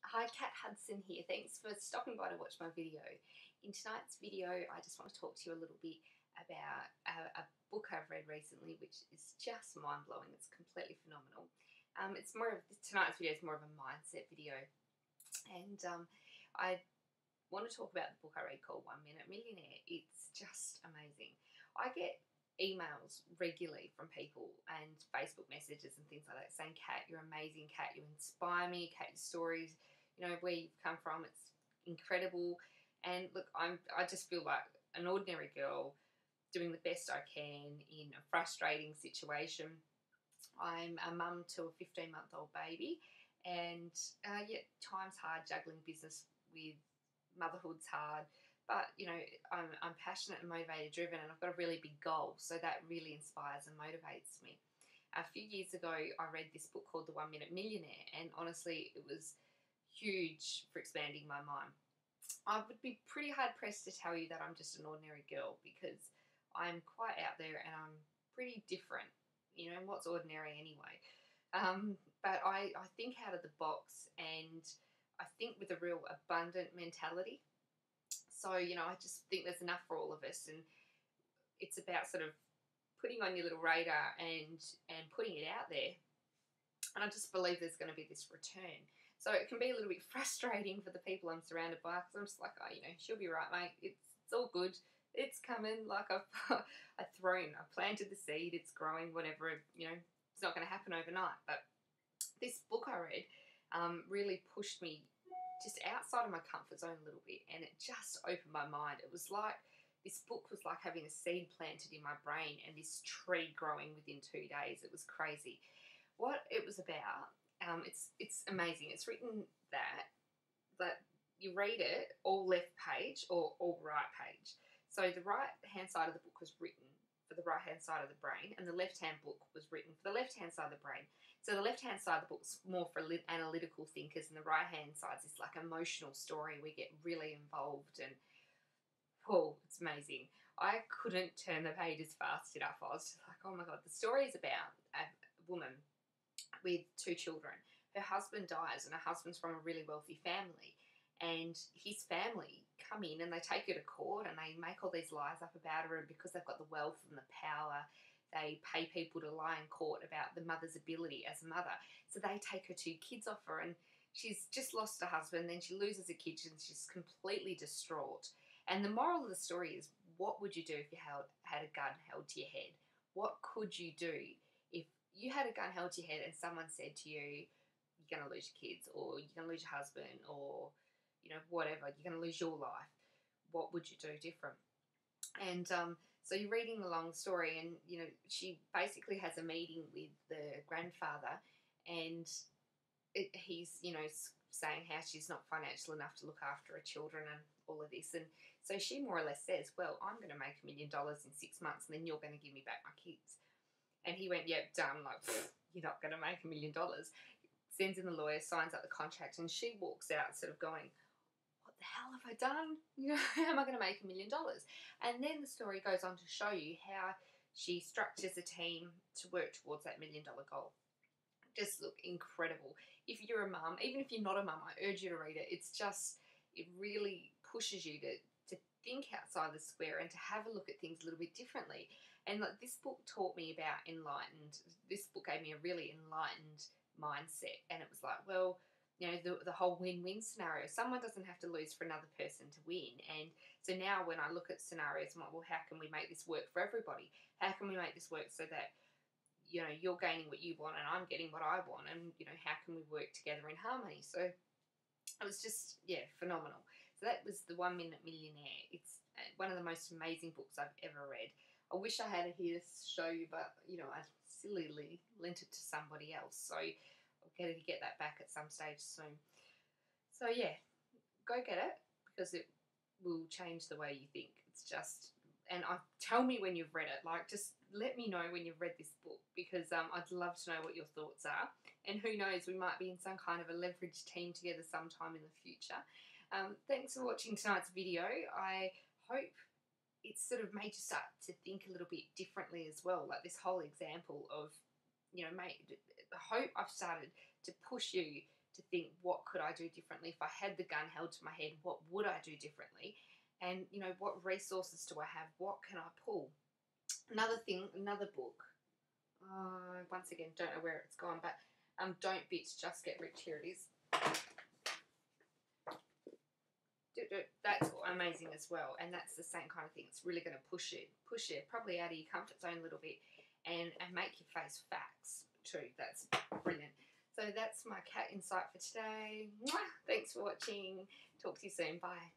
Hi, Kat Hudson here. Thanks for stopping by to watch my video. In tonight's video, I just want to talk to you a little bit about a book I've read recently, which is just mind-blowing. It's completely phenomenal. Tonight's video is more of a mindset video, and I want to talk about the book I read called 1 Minute Millionaire. It's just amazing. I get emails regularly from people and Facebook messages and things like that saying, Kat, you're amazing, Kat, you inspire me, Kat, your stories, where you've come from, it's incredible. And look, I just feel like an ordinary girl doing the best I can in a frustrating situation. I'm a mum to a 15-month-old baby, and time's hard, juggling business with motherhood's hard. But, I'm passionate and motivated, driven, and I've got a really big goal. So that really inspires and motivates me. A few years ago, I read this book called The 1 Minute Millionaire. And honestly, it was huge for expanding my mind. I would be pretty hard pressed to tell you that I'm just an ordinary girl, because I'm quite out there and I'm pretty different. What's ordinary anyway? But I think out of the box, and I think with a real abundant mentality. So, I just think there's enough for all of us, and it's about sort of putting on your little radar and putting it out there. And I just believe there's going to be this return. So it can be a little bit frustrating for the people I'm surrounded by, because I'm just like, she'll be right, mate. It's all good. It's coming. Like I've planted the seed. It's growing, whatever, it's not going to happen overnight. But this book I read really pushed me just outside of my comfort zone a little bit, and it just opened my mind. It was like, this book was like having a seed planted in my brain and this tree growing within 2 days. It was crazy. What it was about, it's amazing. It's written that you read it all left page or all right page. So the right hand side of the book was written for the right hand side of the brain, and the left hand book was written for the left hand side of the brain. So the left hand side of the book's more for analytical thinkers, and the right hand side's this like emotional story. We get really involved, and it's amazing. I couldn't turn the pages fast enough. I was just like, oh my God. The story is about a woman with 2 children. Her husband dies, and her husband's from a really wealthy family. And his family come in and they take her to court, and they make all these lies up about her, and because they've got the wealth and the power, they pay people to lie in court about the mother's ability as a mother. So they take her 2 kids off her, and she's just lost her husband, then she loses her kids, and she's completely distraught. And the moral of the story is, what would you do if you had a gun held to your head? What could you do if you had a gun held to your head and someone said to you, you're going to lose your kids, or you're going to lose your husband, or whatever, you're going to lose your life? What would you do different? And so you're reading the long story, and she basically has a meeting with the grandfather, and he's saying how she's not financial enough to look after her children and all of this. And so she more or less says, well, I'm going to make $1 million in 6 months, and then you're going to give me back my kids. And he went, yep, done. Like, you're not going to make $1 million. Sends in the lawyer, signs up the contract, and she walks out sort of going, what the hell have I done? How am I going to make $1 million? And then the story goes on to show you how she structures a team to work towards that $1 million goal. Just look incredible. If you're a mum, even if you're not a mum, I urge you to read it. It really pushes you to think outside the square and to have a look at things a little bit differently. And this book taught me about this book gave me a really enlightened mindset. And it was like, well, the whole win-win scenario. Someone doesn't have to lose for another person to win. And so now when I look at scenarios, I'm like, well, how can we make this work for everybody? How can we make this work so that, you're gaining what you want and I'm getting what I want? And, how can we work together in harmony? So it was just, phenomenal. So that was The 1 Minute Millionaire. It's one of the most amazing books I've ever read. I wish I had it here to show you, but, I sillily lent it to somebody else. So I'll get that back at some stage soon. So, go get it, because it will change the way you think. It's just, and tell me when you've read it. Like, just let me know when you've read this book, because I'd love to know what your thoughts are. And who knows, we might be in some kind of a leveraged team together sometime in the future. Thanks for watching tonight's video. I hope it sort of made you start to think a little bit differently as well. Like this whole example of, I hope I've started to push you to think, what could I do differently? If I had the gun held to my head, what would I do differently? And, you know, what resources do I have? What can I pull? Another thing, another book. Once again, don't know where it's gone, but Don't Bitch, Just Get Rich. Here it is. That's amazing as well, and that's the same kind of thing. It's really going to push you probably out of your comfort zone a little bit, and make you face facts too. That's brilliant. So that's my cat insight for today. Mwah! Thanks for watching. Talk to you soon. Bye.